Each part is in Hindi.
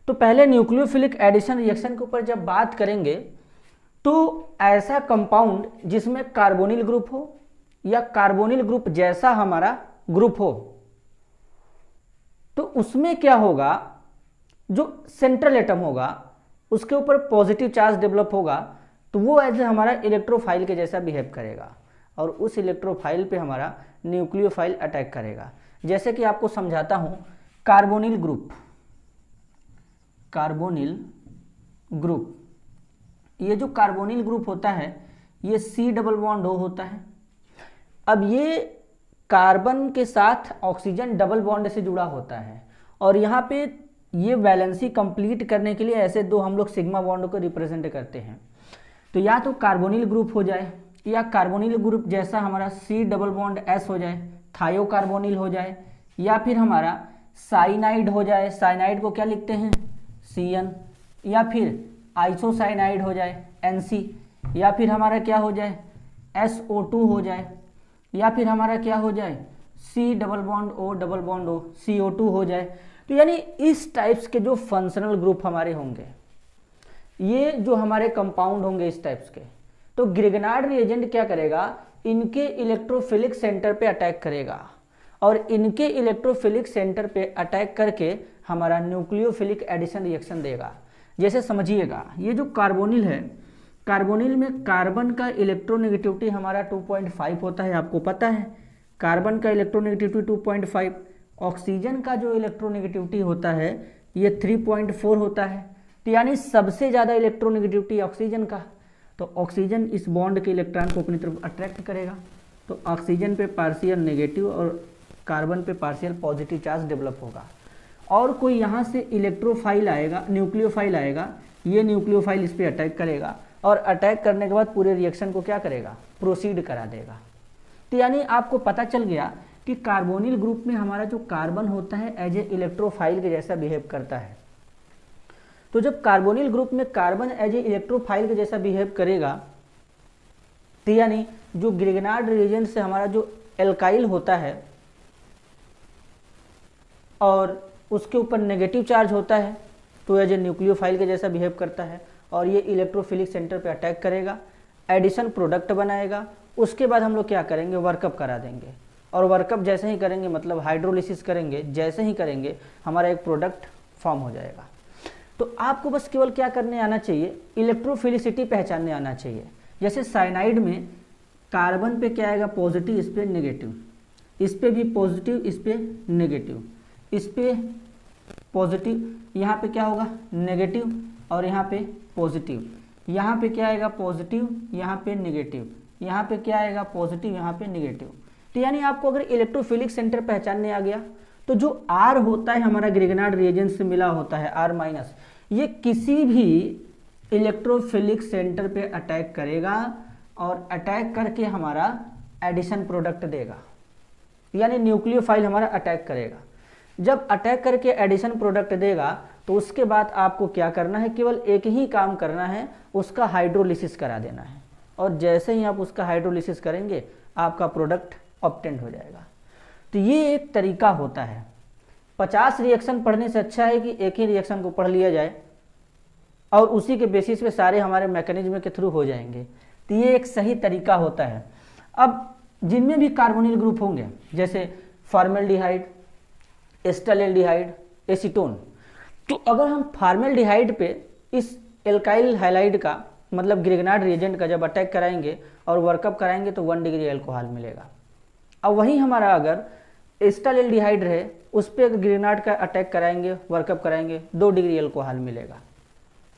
तो पहले न्यूक्लियोफिलिक एडिशन रिएक्शन के ऊपर जब बात करेंगे तो ऐसा कंपाउंड जिसमें कार्बोनिल ग्रुप हो या कार्बोनिल ग्रुप जैसा हमारा ग्रुप हो, तो उसमें क्या होगा, जो सेंट्रल एटम होगा उसके ऊपर पॉजिटिव चार्ज डेवलप होगा, तो वो एज हमारा इलेक्ट्रोफाइल के जैसा बिहेव करेगा और उस इलेक्ट्रोफाइल पे हमारा न्यूक्लियोफाइल अटैक करेगा। जैसे कि आपको समझाता हूं, कार्बोनिल ग्रुप, कार्बोनिल ग्रुप, ये जो कार्बोनिल ग्रुप होता है ये C डबल बॉन्ड O होता है। अब ये कार्बन के साथ ऑक्सीजन डबल बॉन्ड से जुड़ा होता है और यहाँ पे ये वैलेंसी कंप्लीट करने के लिए ऐसे दो हम लोग सिग्मा बॉन्ड को रिप्रेजेंट करते हैं। तो या तो कार्बोनिल ग्रुप हो जाए या कार्बोनिल ग्रुप जैसा हमारा C डबल बॉन्ड S हो जाए, थायो कार्बोनिल हो जाए, या फिर हमारा साइनाइड हो जाए, साइनाइड को क्या लिखते हैं CN, या फिर आइसोसाइनाइड हो जाए NC, या फिर हमारा क्या हो जाए SO2 हो जाए, या फिर हमारा क्या हो जाए C double bond O double bond O CO2 हो जाए। तो यानी इस टाइप्स के जो फंक्शनल ग्रुप हमारे होंगे, ये जो हमारे कंपाउंड होंगे इस टाइप्स के, तो ग्रिगनार्ड रिएजेंट क्या करेगा, इनके इलेक्ट्रोफिलिक सेंटर पे अटैक करेगा और इनके इलेक्ट्रोफिलिक सेंटर पे अटैक करके हमारा न्यूक्लियोफिलिक एडिशन रिएक्शन देगा। जैसे समझिएगा, ये जो कार्बोनिल है, कार्बोनिल में कार्बन का इलेक्ट्रोनेगेटिविटी हमारा 2.5 होता है, आपको पता है कार्बन का इलेक्ट्रोनेगेटिविटी 2.5, ऑक्सीजन का जो इलेक्ट्रोनेगेटिविटी होता है ये 3.4 होता है। तो यानी सबसे ज़्यादा इलेक्ट्रोनेगेटिविटी ऑक्सीजन का, तो ऑक्सीजन इस बॉन्ड के इलेक्ट्रॉन को अपनी तरफ अट्रैक्ट करेगा, तो ऑक्सीजन पे पार्शियल नेगेटिव और कार्बन पे पार्शियल पॉजिटिव चार्ज डेवलप होगा। और कोई यहाँ से इलेक्ट्रोफाइल आएगा, न्यूक्लियोफाइल आएगा, ये न्यूक्लियोफाइल इस पर अटैक करेगा और अटैक करने के बाद पूरे रिएक्शन को क्या करेगा, प्रोसीड करा देगा। तो यानी आपको पता चल गया कि कार्बोनिल ग्रुप में हमारा जो कार्बन होता है एज ए इलेक्ट्रोफाइल के जैसा बिहेव करता है। तो जब कार्बोनिल ग्रुप में कार्बन एज ए इलेक्ट्रोफाइल के जैसा बिहेव करेगा, तो यानी जो ग्रिगनार्ड रिएजेंट से हमारा जो एल्काइल होता है और उसके ऊपर नेगेटिव चार्ज होता है, तो एज ए न्यूक्लियोफाइल के जैसा बिहेव करता है और ये इलेक्ट्रोफिलिक सेंटर पे अटैक करेगा, एडिशन प्रोडक्ट बनाएगा। उसके बाद हम लोग क्या करेंगे, वर्कअप करा देंगे और वर्कअप जैसे ही करेंगे मतलब हाइड्रोलिसिस करेंगे, जैसे ही करेंगे हमारा एक प्रोडक्ट फॉर्म हो जाएगा। तो आपको बस केवल क्या करने आना चाहिए, इलेक्ट्रोफिलिसिटी पहचानने आना चाहिए। जैसे साइनाइड में कार्बन पे क्या आएगा, पॉजिटिव, इस पे नेगेटिव, इस पे भी पॉजिटिव, इस पे नेगेटिव, इस पे पॉजिटिव, यहाँ पे क्या होगा नेगेटिव और यहाँ पे पॉजिटिव, यहाँ पे क्या आएगा पॉजिटिव, यहाँ पे नेगेटिव, यहाँ पे क्या आएगा पॉजिटिव, यहाँ पे नेगेटिव। तो यानी आपको अगर इलेक्ट्रोफिलिक सेंटर पहचानने आ गया, तो जो R होता है हमारा ग्रिगनार्ड रिएजेंट से मिला होता है R-, ये किसी भी इलेक्ट्रोफिलिक सेंटर पे अटैक करेगा और अटैक करके हमारा एडिशन प्रोडक्ट देगा, यानी न्यूक्लियोफाइल हमारा अटैक करेगा। जब अटैक करके एडिशन प्रोडक्ट देगा तो उसके बाद आपको क्या करना है, केवल एक ही काम करना है, उसका हाइड्रोलिसिस करा देना है और जैसे ही आप उसका हाइड्रोलिसिस करेंगे आपका प्रोडक्ट ऑब्टेन हो जाएगा। तो ये एक तरीका होता है। 50 रिएक्शन पढ़ने से अच्छा है कि एक ही रिएक्शन को पढ़ लिया जाए और उसी के बेसिस पे सारे हमारे मैकेनिज्म के थ्रू हो जाएंगे। तो ये एक सही तरीका होता है। अब जिनमें भी कार्बोनिल ग्रुप होंगे जैसे फॉर्मेल्डिहाइड, एस्टाल्डिहाइड, एसीटोन, तो अगर हम फॉर्मेल्डिहाइड पे इस एल्काइल हैलाइड का मतलब ग्रिगनार्ड रिएजेंट का जब अटैक कराएंगे और वर्कअप कराएंगे तो 1 डिग्री अल्कोहल मिलेगा। अब वहीं हमारा अगर एस्टाल्डिहाइड रहे उस पर ग्रिगनार्ड का अटैक कराएंगे, वर्कअप कराएंगे, 2 डिग्री अल्कोहल मिलेगा।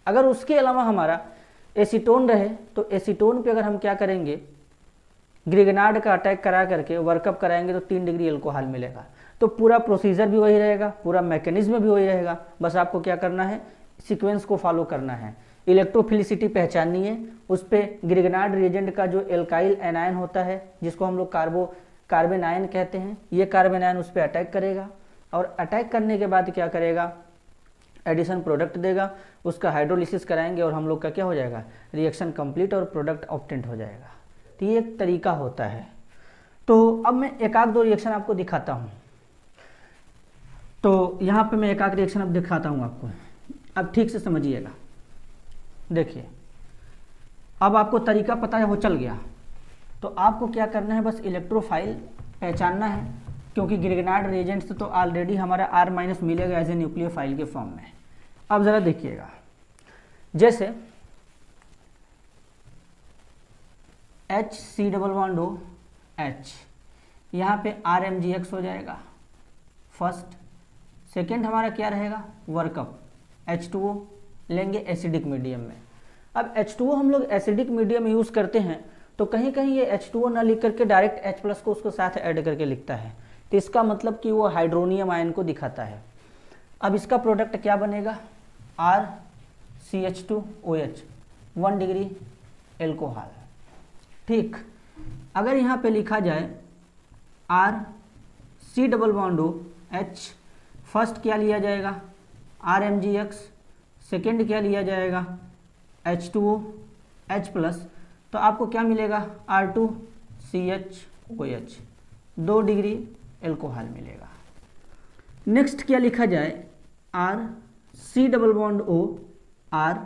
अगर उसके अलावा हमारा एसीटोन रहे तो एसीटोन पे अगर हम क्या करेंगे, ग्रिगनार्ड का अटैक करा करके वर्कअप कराएंगे तो 3 डिग्री अल्कोहल मिलेगा। तो पूरा प्रोसीजर भी वही रहेगा, पूरा मैकेनिज्म भी वही रहेगा, बस आपको क्या करना है, सीक्वेंस को फॉलो करना है। इलेक्ट्रोफिलिसिटी पहचाननी है, उस पर ग्रिगनार्ड रिएजेंट का जो एल्काइल एनायन होता है जिसको हम लोग कार्बन आयन कहते हैं, ये कार्बन आयन उस पर अटैक करेगा और अटैक करने के बाद क्या करेगा, एडिशन प्रोडक्ट देगा, उसका हाइड्रोलिसिस कराएंगे और हम लोग का क्या हो जाएगा, रिएक्शन कंप्लीट और प्रोडक्ट ऑब्टेंट हो जाएगा। तो ये एक तरीका होता है। तो अब मैं एक आध दो रिएक्शन आपको दिखाता हूँ। तो यहाँ पे मैं एक आध रिएक्शन अब दिखाता हूँ आपको। अब ठीक से समझिएगा। देखिए अब आपको तरीका पता है, वो चल गया। तो आपको क्या करना है, बस इलेक्ट्रोफाइल पहचानना है, क्योंकि ग्रिग्नार्ड रिएजेंट से तो ऑलरेडी हमारा R- मिलेगा एज ए न्यूक्लियोफाइल के फॉर्म में। अब ज़रा देखिएगा, जैसे HC≡OH, यहाँ पे RMgX हो जाएगा फर्स्ट। सेकेंड हमारा क्या रहेगा, वर्कअप H2O लेंगे एसिडिक मीडियम में। अब H2O हम लोग एसिडिक मीडियम यूज़ करते हैं, तो कहीं कहीं ये H2O ना लिख करके डायरेक्ट H+ को उसके साथ ऐड करके लिखता है, तो इसका मतलब कि वो हाइड्रोनियम आयन को दिखाता है। अब इसका प्रोडक्ट क्या बनेगा, RCH2OH 1 डिग्री एल्कोहल। ठीक, अगर यहाँ पे लिखा जाए RC≡OH, फर्स्ट क्या लिया जाएगा RMgX, सेकेंड क्या लिया जाएगा H2O H+, तो आपको क्या मिलेगा R2CHOH 2 डिग्री एल्कोहल मिलेगा। नेक्स्ट क्या लिखा जाए RC≡OR,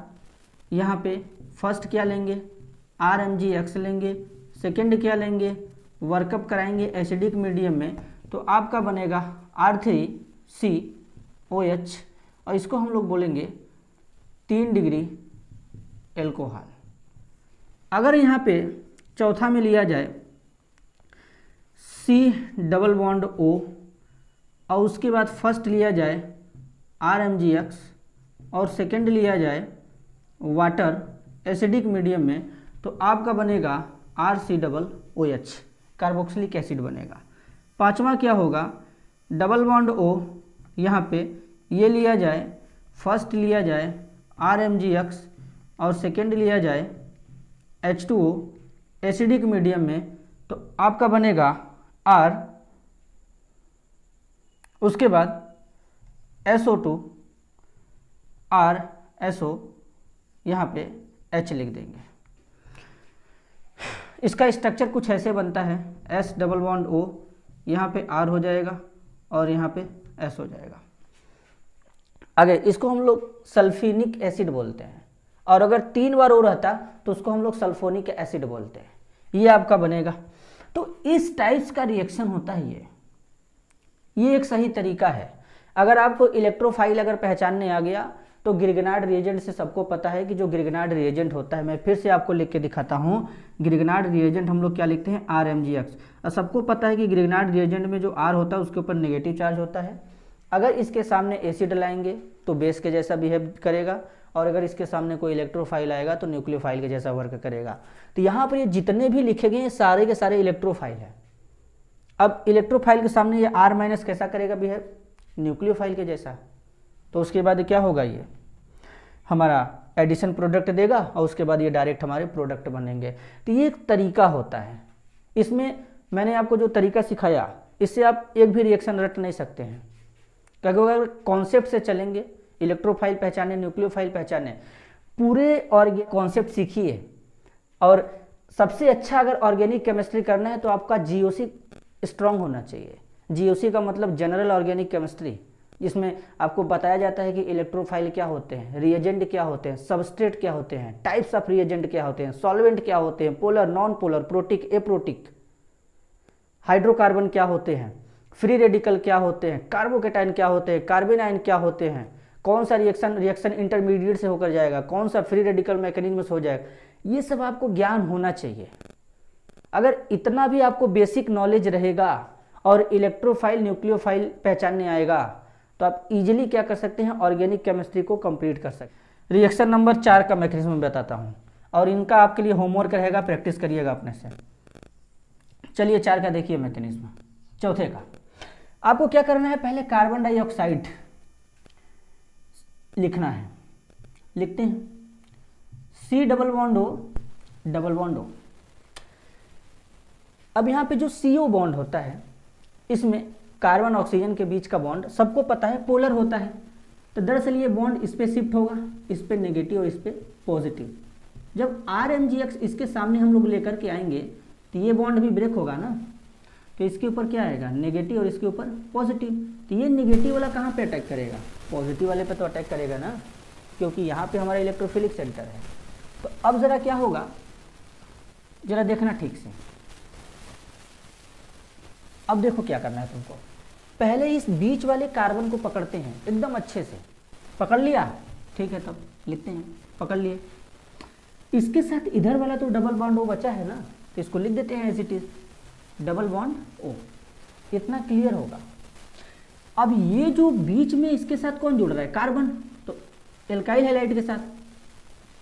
यहाँ पे फर्स्ट क्या लेंगे RMgX लेंगे, सेकेंड क्या लेंगे वर्कअप कराएंगे एसिडिक मीडियम में, तो आपका बनेगा R3COH, और इसको हम लोग बोलेंगे 3 डिग्री एल्कोहल। अगर यहाँ पे चौथा में लिया जाए C≡O और उसके बाद फर्स्ट लिया जाए RMgX और सेकेंड लिया जाए वाटर एसिडिक मीडियम में, तो आपका बनेगा RC≡OH, कार्बोक्सिलिक एसिड बनेगा। पांचवा क्या होगा O, यहाँ पे ये लिया जाए, फर्स्ट लिया जाए RMgX और सेकेंड लिया जाए H2O एसिडिक मीडियम में, तो आपका बनेगा R, उसके बाद SO2 RSO, यहाँ पे H लिख देंगे। इसका स्ट्रक्चर कुछ ऐसे बनता है S≡O, यहाँ पे R हो जाएगा और यहाँ पे S हो जाएगा। आगे इसको हम लोग सल्फिनिक एसिड बोलते हैं, और अगर 3 बार और रहता तो उसको हम लोग सल्फोनिक एसिड बोलते हैं। ये आपका बनेगा। तो इस टाइप्स का रिएक्शन होता है ये एक सही तरीका है। अगर आपको इलेक्ट्रोफाइल अगर पहचानने आ गया, तो ग्रिग्नार्ड रिएजेंट से सबको पता है कि जो ग्रिग्नार्ड रिएजेंट होता है, मैं फिर से आपको लिख के दिखाता हूँ, ग्रिग्नार्ड रिएजेंट हम लोग क्या लिखते हैं RMgX। और सबको पता है कि ग्रिग्नार्ड रिएजेंट में जो R होता है उसके ऊपर नेगेटिव चार्ज होता है। अगर इसके सामने एसिड लाएंगे तो बेस के जैसा बिहेव करेगा, और अगर इसके सामने कोई इलेक्ट्रोफाइल आएगा तो न्यूक्लियोफाइल के जैसा वर्क करेगा। तो यहाँ पर ये जितने भी लिखे गए हैं सारे के सारे इलेक्ट्रोफाइल है। अब इलेक्ट्रोफाइल के सामने ये R- कैसा करेगा बिहेव, न्यूक्लियोफाइल के जैसा। तो उसके बाद क्या होगा, ये हमारा एडिशन प्रोडक्ट देगा और उसके बाद ये डायरेक्ट हमारे प्रोडक्ट बनेंगे। तो ये एक तरीका होता है। इसमें मैंने आपको जो तरीका सिखाया, इससे आप एक भी रिएक्शन रट नहीं सकते हैं, क्योंकि अगर कॉन्सेप्ट से चलेंगे, इलेक्ट्रोफाइल पहचाने, न्यूक्लियोफाइल पहचाने, पूरे और कॉन्सेप्ट सीखिए। और सबसे अच्छा अगर ऑर्गेनिक केमिस्ट्री करना है तो आपका GOC स्ट्रांग होना चाहिए। GOC का मतलब जनरल ऑर्गेनिक केमिस्ट्री, जिसमें आपको बताया जाता है कि इलेक्ट्रोफाइल क्या होते हैं, रिएजेंट क्या होते हैं, सबस्ट्रेट क्या होते हैं, टाइप्स ऑफ रिएजेंट क्या होते हैं, सॉल्वेंट क्या होते हैं, polar, non polar, protic, aprotic, hydrocarbon क्या होते हैं, फ्री रेडिकल क्या होते हैं, कार्बोकेटाइन क्या होते हैं, कार्बन आयन क्या होते हैं, कौन सा रिएक्शन इंटरमीडिएट से होकर जाएगा, कौन सा फ्री रेडिकल मैकेनिज्म से हो जाएगा, ये सब आपको ज्ञान होना चाहिए। अगर इतना भी आपको बेसिक नॉलेज रहेगा और इलेक्ट्रोफाइल न्यूक्लियोफाइल पहचानने आएगा, तो आप इजीली क्या कर सकते हैं, ऑर्गेनिक केमिस्ट्री को कंप्लीट कर सकते हैं। रिएक्शन नंबर 4 का मैकेनिज्म बताता हूं, और इनका आपके लिए होमवर्क रहेगा, प्रैक्टिस करिएगा अपने से। चलिए 4 का देखिए मैकेनिज्म। चौथे का आपको क्या करना है, पहले कार्बन डाइऑक्साइड लिखना है। लिखते हैं C≡O। अब यहाँ पे जो CO बॉन्ड होता है, इसमें कार्बन ऑक्सीजन के बीच का बॉन्ड सबको पता है पोलर होता है। तो दरअसल ये बॉन्ड इस पे शिफ्ट होगा, इस पे नेगेटिव और इस पे पॉजिटिव। जब RMgX इसके सामने हम लोग लेकर के आएंगे तो ये बॉन्ड भी ब्रेक होगा ना, तो इसके ऊपर क्या आएगा, नेगेटिव, और इसके ऊपर पॉजिटिव। तो ये नेगेटिव वाला कहाँ पे अटैक करेगा, पॉजिटिव वाले पे तो अटैक करेगा ना। क्योंकि यहाँ पे हमारा इलेक्ट्रोफिलिक सेंटर है। तो अब ज़रा क्या होगा, ज़रा देखना ठीक से। अब देखो क्या करना है तुमको, पहले इस बीच वाले कार्बन को पकड़ते हैं एकदम अच्छे से, पकड़ लिया, ठीक है, तब लिखते हैं, पकड़ लिए। इसके साथ इधर वाला तो डबल बॉन्ड ओ बचा है ना, तो इसको लिख देते हैं as it is, double bond O. इतना क्लियर होगा। अब ये जो बीच में इसके साथ कौन जुड़ रहा है, कार्बन, तो एल्काइल हैलाइड के साथ,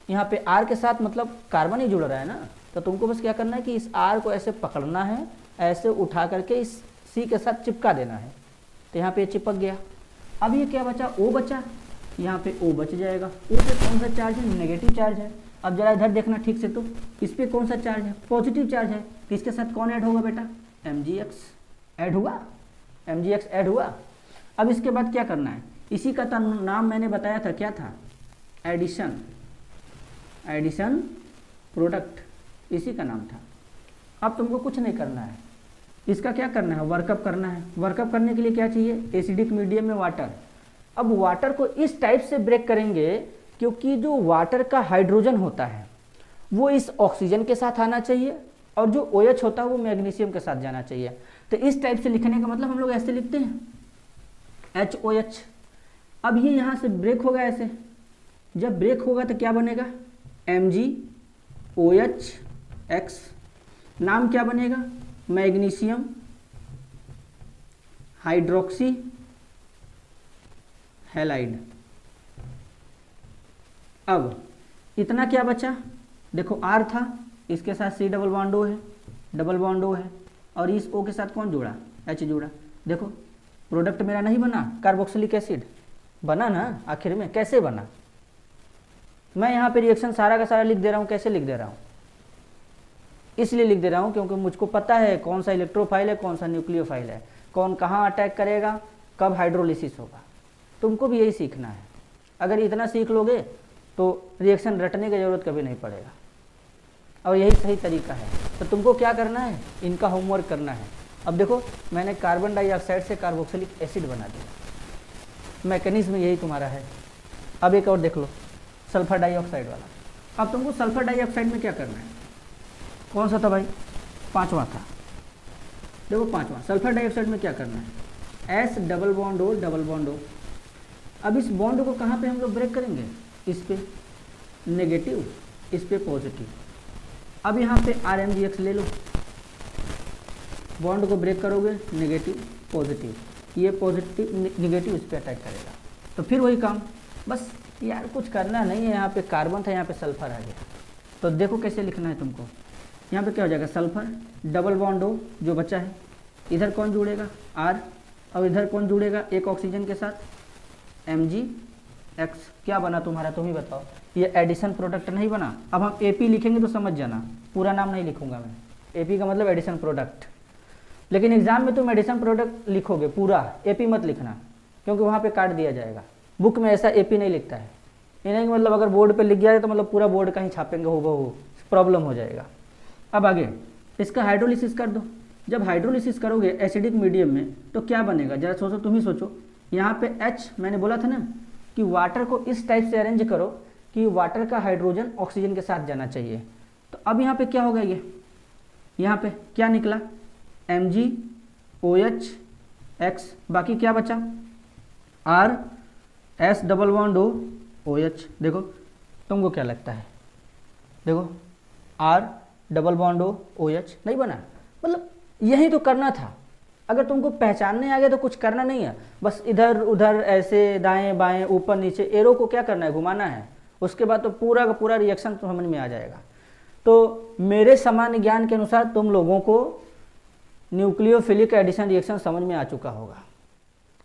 यहाँ पे आर के साथ मतलब कार्बन ही जुड़ रहा है ना, तो तुमको बस क्या करना है कि इस आर को ऐसे पकड़ना है, ऐसे उठा करके इस सी के साथ चिपका देना है, तो यहाँ पे चिपक गया। अब ये क्या बचा, ओ बचा, यहाँ पे ओ बच जाएगा। ओ पे कौन सा चार्ज है, नेगेटिव चार्ज है। अब जरा इधर देखना ठीक से, तो इस पे कौन सा चार्ज है, पॉजिटिव चार्ज है, तो इसके साथ कौन ऐड होगा बेटा, Mgx ऐड हुआ, Mgx ऐड हुआ। अब इसके बाद क्या करना है, इसी का नाम मैंने बताया था, क्या था, एडिशन, एडिशन प्रोडक्ट, इसी का नाम था। अब तुमको कुछ नहीं करना है, इसका क्या करना है, वर्कअप करना है। वर्कअप करने के लिए क्या चाहिए, एसिडिक मीडियम में वाटर। अब वाटर को इस टाइप से ब्रेक करेंगे क्योंकि जो वाटर का हाइड्रोजन होता है वो इस ऑक्सीजन के साथ आना चाहिए और जो OH होता है वो मैग्नीशियम के साथ जाना चाहिए। तो इस टाइप से लिखने का मतलब हम लोग ऐसे लिखते हैं, HOH। अब ये यहाँ से ब्रेक होगा ऐसे, जब ब्रेक होगा तो क्या बनेगा, MgOH(X), नाम क्या बनेगा, मैग्नीशियम हाइड्रोक्सी हैलाइड। अब इतना क्या बचा, देखो R था, इसके साथ C डबल बॉन्ड O है, डबल बॉन्ड O है, और इस O के साथ कौन जुड़ा, H जुड़ा। देखो प्रोडक्ट मेरा नहीं बना, कार्बोक्सिलिक एसिड बना ना, आखिर में कैसे बना। मैं यहाँ पे रिएक्शन सारा का सारा लिख दे रहा हूँ, कैसे लिख दे रहा हूँ, इसलिए लिख दे रहा हूँ क्योंकि मुझको पता है कौन सा इलेक्ट्रोफाइल है, कौन सा न्यूक्लियोफाइल है, कौन कहाँ अटैक करेगा, कब हाइड्रोलिसिस होगा। तुमको भी यही सीखना है। अगर इतना सीख लोगे तो रिएक्शन रटने की ज़रूरत कभी नहीं पड़ेगा, और यही सही तरीका है। तो तुमको क्या करना है, इनका होमवर्क करना है। अब देखो मैंने कार्बन डाइऑक्साइड से कार्बोक्सिलिक एसिड बना दिया, मैकेनिज्म यही तुम्हारा है। अब एक और देख लो, सल्फर डाइऑक्साइड वाला। अब तुमको सल्फर डाइऑक्साइड में क्या करना है, कौन सा था भाई, पांचवा था, देखो पांचवा। सल्फर डाइऑक्साइड में क्या करना है, S double bond O double bond O। अब इस बॉन्ड को कहाँ पे हम लोग ब्रेक करेंगे, इस पे नेगेटिव, इस पे पॉजिटिव। अब यहाँ पे RMgX ले लो, बॉन्ड को ब्रेक करोगे, नेगेटिव पॉजिटिव, ये पॉजिटिव नेगेटिव इस पे अटैक करेगा, तो फिर वही काम। बस यार कुछ करना नहीं है, यहाँ पे कार्बन था, यहाँ पे सल्फर आ गया। तो देखो कैसे लिखना है तुमको, यहाँ पे क्या हो जाएगा, सल्फर डबल बॉन्ड O जो बचा है, इधर कौन जुड़ेगा, R, और इधर कौन जुड़ेगा एक ऑक्सीजन के साथ, Mgx। क्या बना तुम्हारा, तुम ही बताओ, ये एडिशन प्रोडक्ट नहीं बना। अब हम AP लिखेंगे तो समझ जाना, पूरा नाम नहीं लिखूंगा मैं, AP का मतलब एडिशन प्रोडक्ट। लेकिन एग्जाम में तुम एडिशन प्रोडक्ट लिखोगे पूरा, AP मत लिखना, क्योंकि वहाँ पे काट दिया जाएगा। बुक में ऐसा AP नहीं लिखता है, ये नहीं मतलब अगर बोर्ड पे लिख गया है तो मतलब पूरा बोर्ड का ही छापेंगे हूबहू, प्रॉब्लम हो जाएगा। अब आगे इसका हाइड्रोलिसिस कर दो। जब हाइड्रोलिसिस करोगे एसिडिक मीडियम में तो क्या बनेगा, जरा सोचो, तुम ही सोचो। यहाँ पे H मैंने बोला था ना कि वाटर को इस टाइप से अरेंज करो कि वाटर का हाइड्रोजन ऑक्सीजन के साथ जाना चाहिए। तो अब यहाँ पे क्या होगा, ये यहाँ पे क्या निकला, MgOH(X), बाकी क्या बचा, R S double bond O OH। देखो तुमको क्या लगता है, देखो R double bond O OH नहीं बना, मतलब यही तो करना था। अगर तुमको पहचानने आ गया तो कुछ करना नहीं है, बस इधर उधर ऐसे दाएं बाएं ऊपर नीचे एरो को क्या करना है, घुमाना है, उसके बाद तो पूरा का पूरा रिएक्शन तो समझ में आ जाएगा। तो मेरे सामान्य ज्ञान के अनुसार तुम लोगों को न्यूक्लियोफिलिक एडिशन रिएक्शन समझ में आ चुका होगा।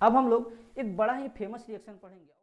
अब हम लोग एक बड़ा ही फेमस रिएक्शन पढ़ेंगे।